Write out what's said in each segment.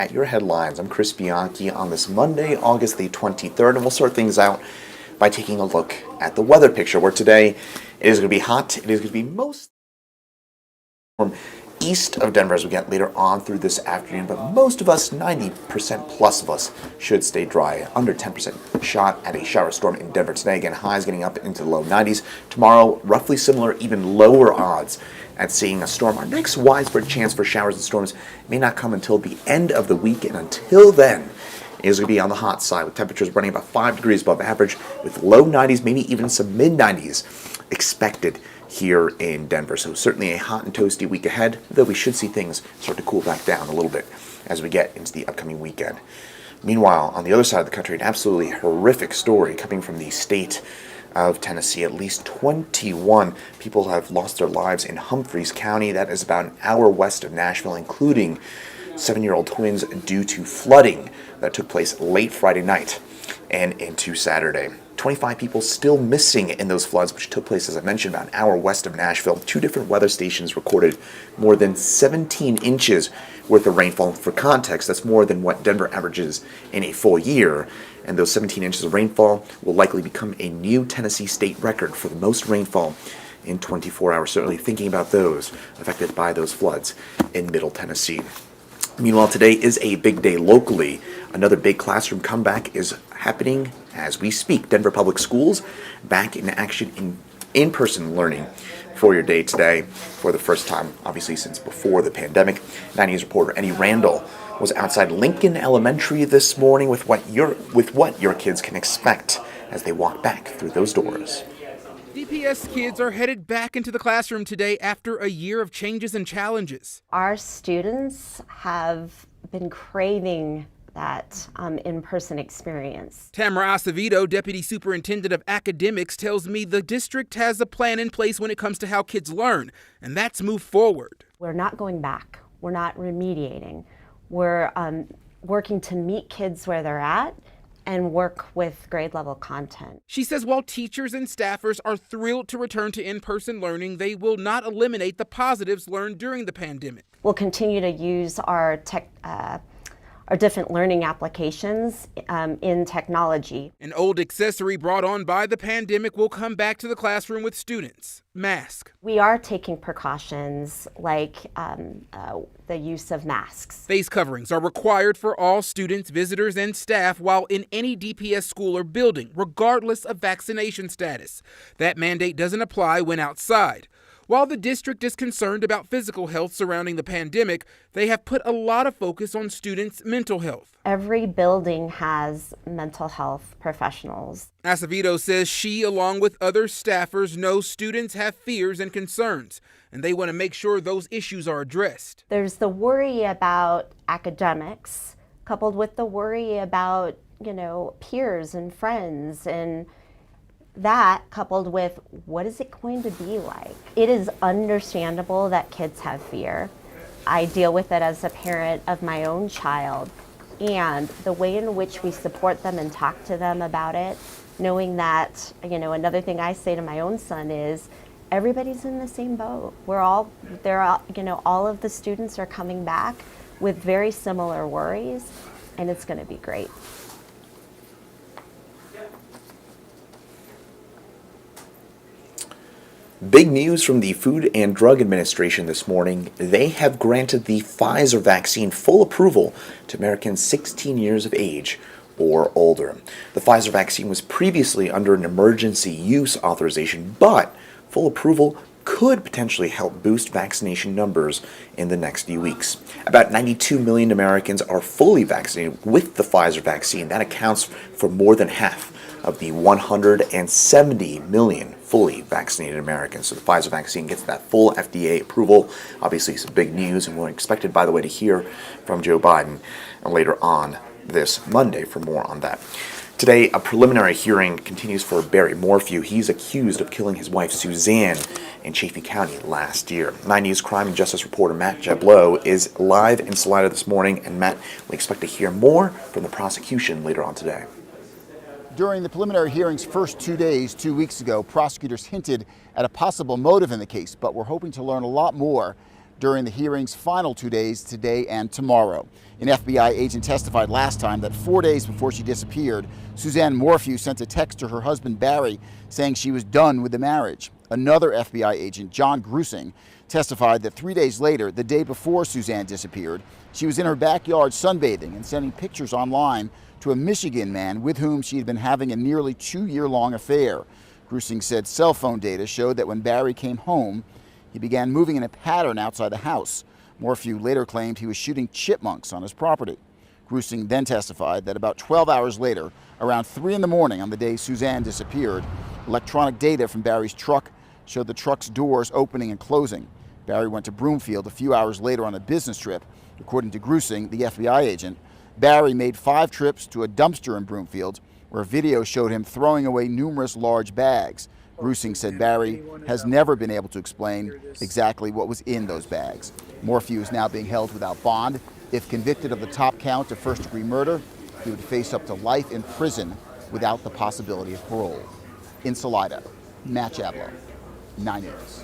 At your headlines, I'm Chris Bianchi on this Monday, August the 23rd, and we'll start things out by taking a look at the weather picture, where today it is going to be hot. It is going to be most warm east of Denver as we get later on through this afternoon, but most of us, 90% plus of us, should stay dry. Under 10% shot at a shower storm in Denver today. Again, highs getting up into the low 90s. Tomorrow, roughly similar, even lower odds at seeing a storm. Our next widespread chance for showers and storms may not come until the end of the week, and until then, it is going to be on the hot side with temperatures running about 5 degrees above average with low 90s, maybe even some mid 90s expected here in Denver. So certainly a hot and toasty week ahead, though we should see things start to cool back down a little bit as we get into the upcoming weekend. Meanwhile, on the other side of the country, an absolutely horrific story coming from the state of Tennessee. At least 21 people have lost their lives in Humphreys County. That is about an hour west of Nashville, including 7-year-old twins, due to flooding that took place late Friday night and into Saturday. 25 people still missing in those floods, which took place, as I mentioned, about an hour west of Nashville. 2 different weather stations recorded more than 17 inches worth of rainfall. For context, that's more than what Denver averages in a full year. And those 17 inches of rainfall will likely become a new Tennessee state record for the most rainfall in 24 hours. Certainly thinking about those affected by those floods in Middle Tennessee. Meanwhile, today is a big day locally. Another big classroom comeback is happening as we speak. Denver Public Schools back in action in-person learning for your day today for the first time, obviously, since before the pandemic. 9 News reporter Eddie Randall was outside Lincoln Elementary this morning with what your kids can expect as they walk back through those doors. DPS kids are headed back into the classroom today after a year of changes and challenges. Our students have been craving that in-person experience. Tamara Acevedo, Deputy Superintendent of Academics, tells me the district has a plan in place when it comes to how kids learn, and that's move forward. We're not going back. We're not remediating. We're working to meet kids where they're at and work with grade level content. She says while teachers and staffers are thrilled to return to in-person learning, they will not eliminate the positives learned during the pandemic. We'll continue to use our different learning applications in technology. An old accessory brought on by the pandemic will come back to the classroom with students: mask. We are taking precautions like the use of masks. Face coverings are required for all students, visitors, and staff while in any DPS school or building, regardless of vaccination status. That mandate doesn't apply when outside. While the district is concerned about physical health surrounding the pandemic, they have put a lot of focus on students' mental health. Every building has mental health professionals. Acevedo says she, along with other staffers, know students have fears and concerns, and they want to make sure those issues are addressed. There's the worry about academics, coupled with the worry about, peers and friends, and that coupled with what is it going to be like. It is understandable that kids have fear. I deal with it as a parent of my own child, and the way in which we support them and talk to them about it, knowing that, another thing I say to my own son is everybody's in the same boat. All of the students are coming back with very similar worries, and it's going to be great. Big news from the Food and Drug Administration this morning. They have granted the Pfizer vaccine full approval to Americans 16 years of age or older. The Pfizer vaccine was previously under an emergency use authorization, but full approval could potentially help boost vaccination numbers in the next few weeks. About 92 million Americans are fully vaccinated with the Pfizer vaccine. That accounts for more than half of the 170 million fully vaccinated Americans. So the Pfizer vaccine gets that full FDA approval. Obviously, some big news, and we're expected, by the way, to hear from Joe Biden later on this Monday for more on that. Today, a preliminary hearing continues for Barry Morphew. He's accused of killing his wife, Suzanne, in Chaffee County last year. 9 News crime and justice reporter Matt Jablow is live in Salida this morning. And Matt, we expect to hear more from the prosecution later on today. During the preliminary hearing's first 2 days, 2 weeks ago, prosecutors hinted at a possible motive in the case, but we're hoping to learn a lot more. during the hearing's final 2 days, today and tomorrow. An FBI agent testified last time that 4 days before she disappeared, Suzanne Morphew sent a text to her husband Barry saying she was done with the marriage. Another FBI agent, John Grusing, testified that 3 days later, the day before Suzanne disappeared, she was in her backyard sunbathing and sending pictures online to a Michigan man with whom she had been having a nearly 2-year-long affair. Grusing said cell phone data showed that when Barry came home, he began moving in a pattern outside the house. Morphew later claimed he was shooting chipmunks on his property. Grusing then testified that about 12 hours later, around 3 in the morning on the day Suzanne disappeared, electronic data from Barry's truck showed the truck's doors opening and closing. Barry went to Broomfield a few hours later on a business trip. According to Grusing, the FBI agent, Barry made 5 trips to a dumpster in Broomfield, where video showed him throwing away numerous large bags. Grusing said Barry has never been able to explain exactly what was in those bags. Morphew is now being held without bond. If convicted of the top count of first-degree murder, he would face up to life in prison without the possibility of parole. In Salida, Matt Chablo, 9 News.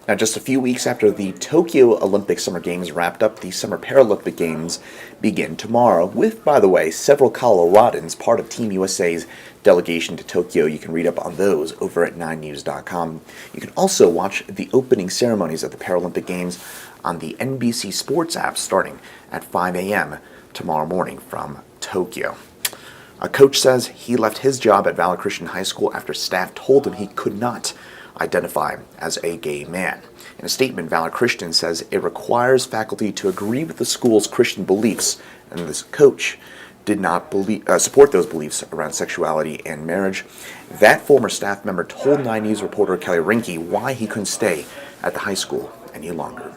Now, just a few weeks after the Tokyo Olympic Summer Games wrapped up, the Summer Paralympic Games begin tomorrow, with, by the way, several Coloradans part of Team USA's delegation to Tokyo. You can read up on those over at 9news.com. You can also watch the opening ceremonies of the Paralympic Games on the NBC Sports app starting at 5 a.m. tomorrow morning from Tokyo. A coach says he left his job at Valor Christian High School after staff told him he could not identify as a gay man. In a statement, Valor Christian says it requires faculty to agree with the school's Christian beliefs, and this coach did not support those beliefs around sexuality and marriage. That former staff member told 9 News reporter Kelly Rinke why he couldn't stay at the high school any longer.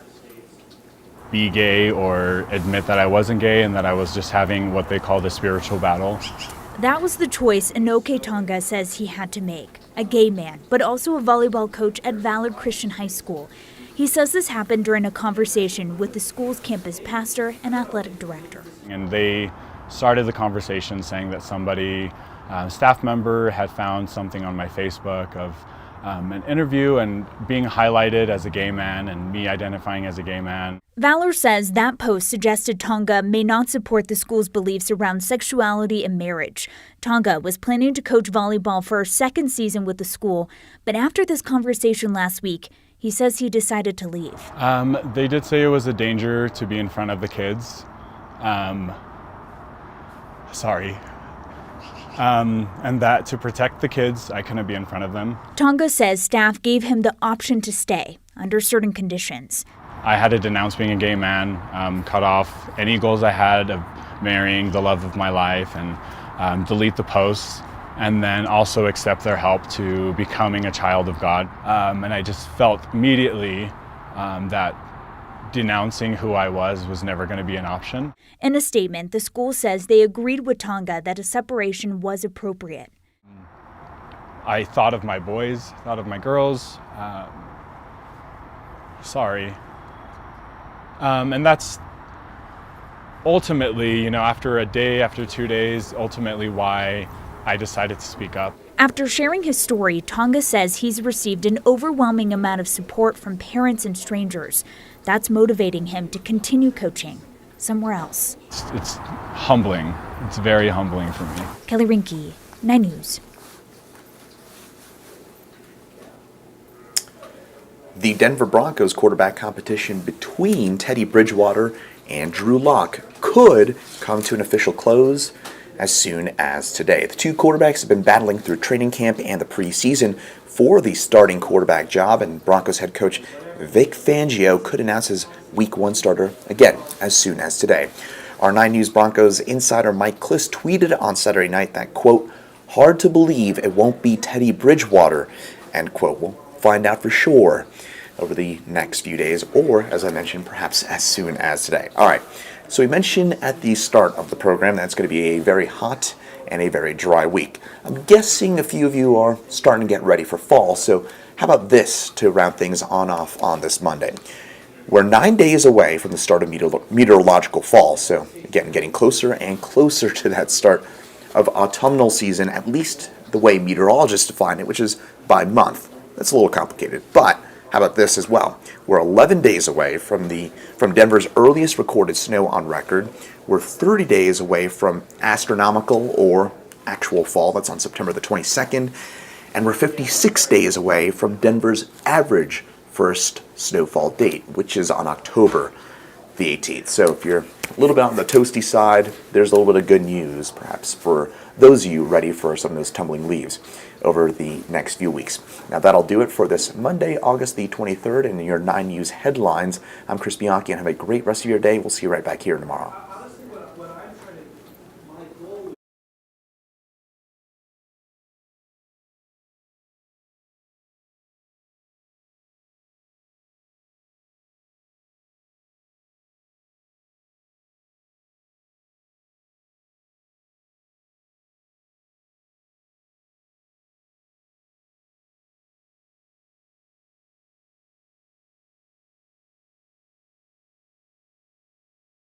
Be gay or admit that I wasn't gay and that I was just having what they call the spiritual battle. That was the choice Inoke Tonga says he had to make. A gay man, but also a volleyball coach at Valor Christian High School. He says this happened during a conversation with the school's campus pastor and athletic director. And they started the conversation saying that somebody, staff member, had found something on my Facebook of an interview and being highlighted as a gay man and me identifying as a gay man. Valor says that post suggested Tonga may not support the school's beliefs around sexuality and marriage. Tonga was planning to coach volleyball for her second season with the school, but after this conversation last week, he says he decided to leave. They did say it was a danger to be in front of the kids. And that to protect the kids, I couldn't be in front of them. Tonga says staff gave him the option to stay under certain conditions. I had to denounce being a gay man, cut off any goals I had of marrying the love of my life, and delete the posts, and then also accept their help to becoming a child of God. And I just felt immediately that denouncing who I was never going to be an option. In a statement, the school says they agreed with Tonga that a separation was appropriate. I thought of my boys, thought of my girls. And that's ultimately, after a day, after 2 days, ultimately why I decided to speak up. After sharing his story, Tonga says he's received an overwhelming amount of support from parents and strangers. That's motivating him to continue coaching somewhere else. It's humbling. It's very humbling for me. Kelly Rinke, 9 News. The Denver Broncos quarterback competition between Teddy Bridgewater and Drew Lock could come to an official close as soon as today. The two quarterbacks have been battling through training camp and the preseason for the starting quarterback job, and Broncos head coach Vic Fangio could announce his Week 1 starter again as soon as today. Our 9 News Broncos insider Mike Kliss tweeted on Saturday night that, quote, "Hard to believe it won't be Teddy Bridgewater," end quote. We'll find out for sure over the next few days, or, as I mentioned, perhaps as soon as today. All right, so we mentioned at the start of the program that it's going to be a very hot and a very dry week. I'm guessing a few of you are starting to get ready for fall, so how about this to round things off on this Monday? We're 9 days away from the start of meteorological fall, so again, getting closer and closer to that start of autumnal season, at least the way meteorologists define it, which is by month. That's a little complicated, but How about this as well? We're 11 days away from Denver's earliest recorded snow on record. We're 30 days away from astronomical or actual fall. That's on September the 22nd. And we're 56 days away from Denver's average first snowfall date, which is on October the 18th. So if you're a little bit on the toasty side, there's a little bit of good news, perhaps, for those of you ready for some of those tumbling leaves over the next few weeks. Now that'll do it for this Monday, August the 23rd, in your 9 News headlines. I'm Chris Bianchi, and have a great rest of your day. We'll see you right back here tomorrow.